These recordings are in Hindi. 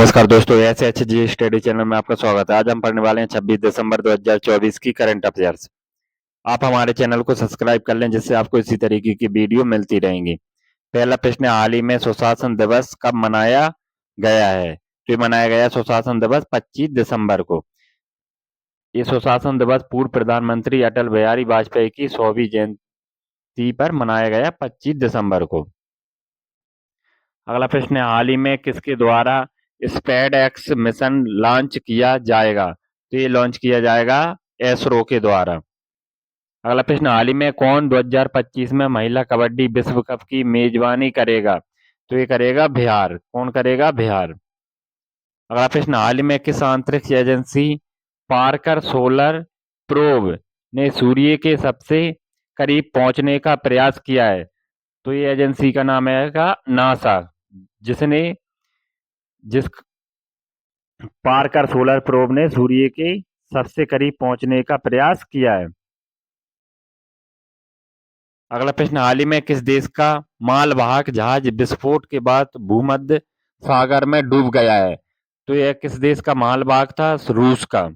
नमस्कार दोस्तों, ऐसे अच्छे जी स्टडी चैनल में आपका स्वागत है। आज हम पढ़ने वाले हैं 26 दिसंबर 2024 की करंट अफेयर्स। आप हमारे चैनल को सब्सक्राइब कर लें जिससे आपको इसी तरीके की वीडियो मिलती रहेंगी। पहला प्रश्न है, हाल ही में सुशासन दिवस कब मनाया गया है? तो ये मनाया गया सुशासन दिवस 25 दिसंबर को। ये सुशासन दिवस पूर्व प्रधानमंत्री अटल बिहारी वाजपेयी की 100वीं जयंती पर मनाया गया 25 दिसंबर को। अगला प्रश्न है, हाल ही में किसके द्वारा स्पेड एक्स मिशन लॉन्च किया जाएगा? तो ये लॉन्च किया जाएगा एसरो के द्वारा। अगला प्रश्न, हाल ही में कौन 2025 में महिला कबड्डी विश्व कप की मेजबानी करेगा? तो ये करेगा बिहार। कौन करेगा? बिहार। अगला प्रश्न, हाल ही में किस अंतरिक्ष एजेंसी पार्कर सोलर प्रोब ने सूर्य के सबसे करीब पहुंचने का प्रयास किया है? तो ये एजेंसी का नाम है नासा, जिस पार्कर सोलर प्रोब ने सूर्य के सबसे करीब पहुंचने का प्रयास किया है। अगला प्रश्न, हाल ही में किस देश का मालवाहक जहाज विस्फोट के बाद भूमध्य सागर में डूब गया है? तो यह किस देश का मालवाहक था? रूस का।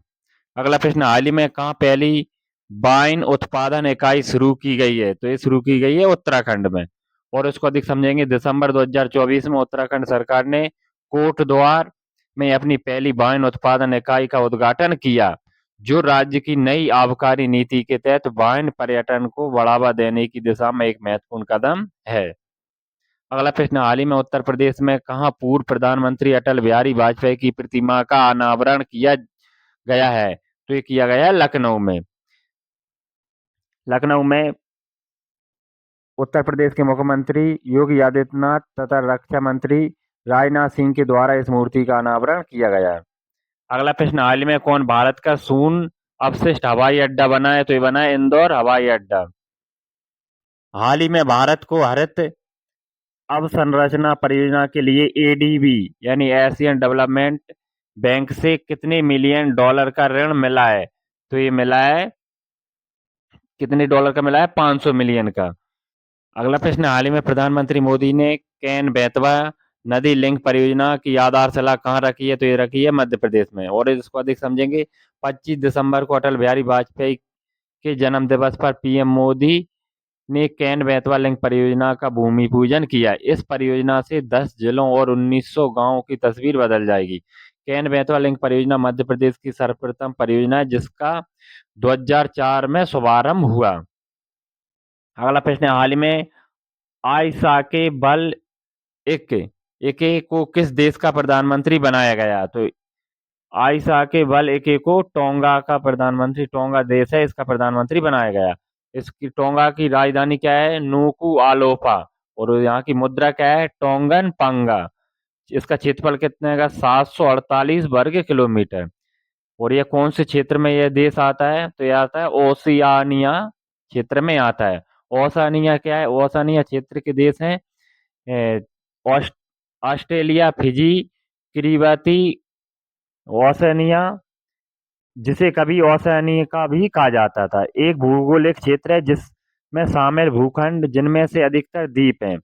अगला प्रश्न, हाल ही में कहाँ पहली वाइन उत्पादन इकाई शुरू की गई है? तो ये शुरू की गई है उत्तराखंड में। और इसको अधिक समझेंगे, दिसंबर 2024 में उत्तराखंड सरकार ने कोटद्वार में अपनी पहली वाइन उत्पादन इकाई का उद्घाटन किया, जो राज्य की नई आबकारी नीति के तहत वाइन पर्यटन को बढ़ावा देने की दिशा में एक महत्वपूर्ण कदम है। अगला प्रश्न, हाल ही में उत्तर प्रदेश में कहाँ पूर्व प्रधानमंत्री अटल बिहारी वाजपेयी की प्रतिमा का अनावरण किया गया है? तो ये किया गया लखनऊ में। लखनऊ में उत्तर प्रदेश के मुख्यमंत्री योगी आदित्यनाथ तथा रक्षा मंत्री राजनाथ सिंह के द्वारा इस मूर्ति का अनावरण किया गया है। अगला प्रश्न, हाल ही में कौन भारत का शून्य अपशिष्ट हवाई अड्डा बना है? तो ये बना है इंदौर हवाई अड्डा। हाल ही में भारत को हरित अवसंरचना परियोजना के लिए एडीबी यानी एशियन डेवलपमेंट बैंक से कितने मिलियन डॉलर का ऋण मिला है? तो ये मिला है, कितने डॉलर का मिला है? 500 मिलियन का। अगला प्रश्न, हाल ही में प्रधानमंत्री मोदी ने केन बेतवा नदी लिंक परियोजना की आधारशिला कहाँ रखी है? तो ये रखी है मध्य प्रदेश में। और इसको अधिक समझेंगे, 25 दिसंबर को अटल बिहारी वाजपेयी के जन्म दिवस पर पीएम मोदी ने केन बेतवा लिंक परियोजना का भूमि पूजन किया। इस परियोजना से 10 जिलों और 1900 गांवों की तस्वीर बदल जाएगी। केन बेतवा लिंक परियोजना मध्य प्रदेश की सर्वप्रथम परियोजना है जिसका 2004 में शुभारंभ हुआ। अगला प्रश्न है, हाल ही में आयशा के बल एक एके को किस देश का प्रधानमंत्री बनाया गया? तो आयशा के बल एके को टोंगा का प्रधानमंत्री, टोंगा देश है, इसका प्रधानमंत्री बनाया गया। इसकी टोंगा की राजधानी क्या है? नुकु आलोपा। और यहाँ की मुद्रा क्या है? टोंगन पंगा। इसका क्षेत्रफल कितने का? 748 वर्ग किलोमीटर। और यह कौन से क्षेत्र में यह देश आता है? तो यह आता है ओशियानिया क्षेत्र में आता है। ओशियानिया क्या है? ओशियानिया क्षेत्र के देश हैं ऑस्ट- ऑस्ट्रेलिया, फिजी, किरिबाती, ओशनिया, जिसे कभी ओशनिया का भी कहा जाता था, एक भौगोलिक क्षेत्र है जिसमें शामिल भूखंड जिनमें से अधिकतर द्वीप हैं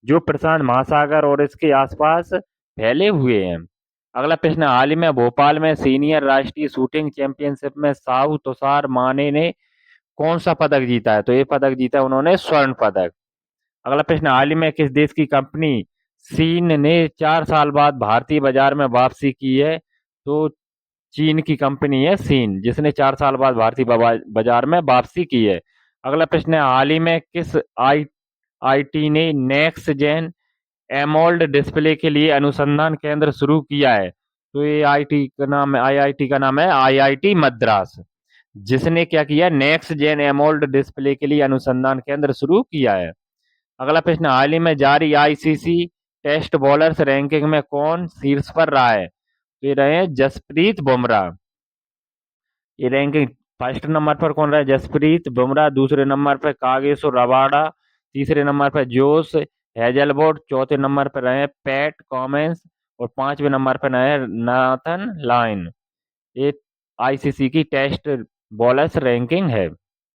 जो प्रशांत महासागर और इसके आसपास फैले हुए हैं। अगला प्रश्न, हाल ही में भोपाल में सीनियर राष्ट्रीय शूटिंग चैंपियनशिप में साहू तुषार माने ने कौन सा पदक जीता है? तो ये पदक जीता है उन्होंने स्वर्ण पदक। अगला प्रश्न, हाल ही में किस देश की कंपनी चीन ने 4 साल बाद भारतीय बाजार में वापसी की है? तो चीन की कंपनी है सीन, जिसने 4 साल बाद भारतीय बाजार में वापसी की है। अगला प्रश्न है, हाल ही में किस आईटी ने नेक्स्ट जेन एमोल्ड डिस्प्ले के लिए अनुसंधान केंद्र शुरू किया है? तो ये आईटी का नाम है, आईआईटी का नाम है आईआईटी मद्रास, जिसने क्या किया? नेक्स्ट जेन एमोल्ड डिस्प्ले के लिए अनुसंधान केंद्र शुरू किया है। अगला प्रश्न, हाल ही में जारी आईसीसी टेस्ट बॉलर्स रैंकिंग में कौन शीर्ष पर रहा है? तो ये रहे हैं जसप्रीत बुमराह। ये रैंकिंग फर्स्ट नंबर पर कौन रहा है? जसप्रीत बुमराह। दूसरे नंबर पर कागिसो रबाडा। तीसरे नंबर पर जोश हेजलवुड। चौथे नंबर पर रहे पैट कॉमेंस। और पांचवें नंबर पर रहे नाथन लाइन। ये आईसीसी की टेस्ट बॉलर्स रैंकिंग है।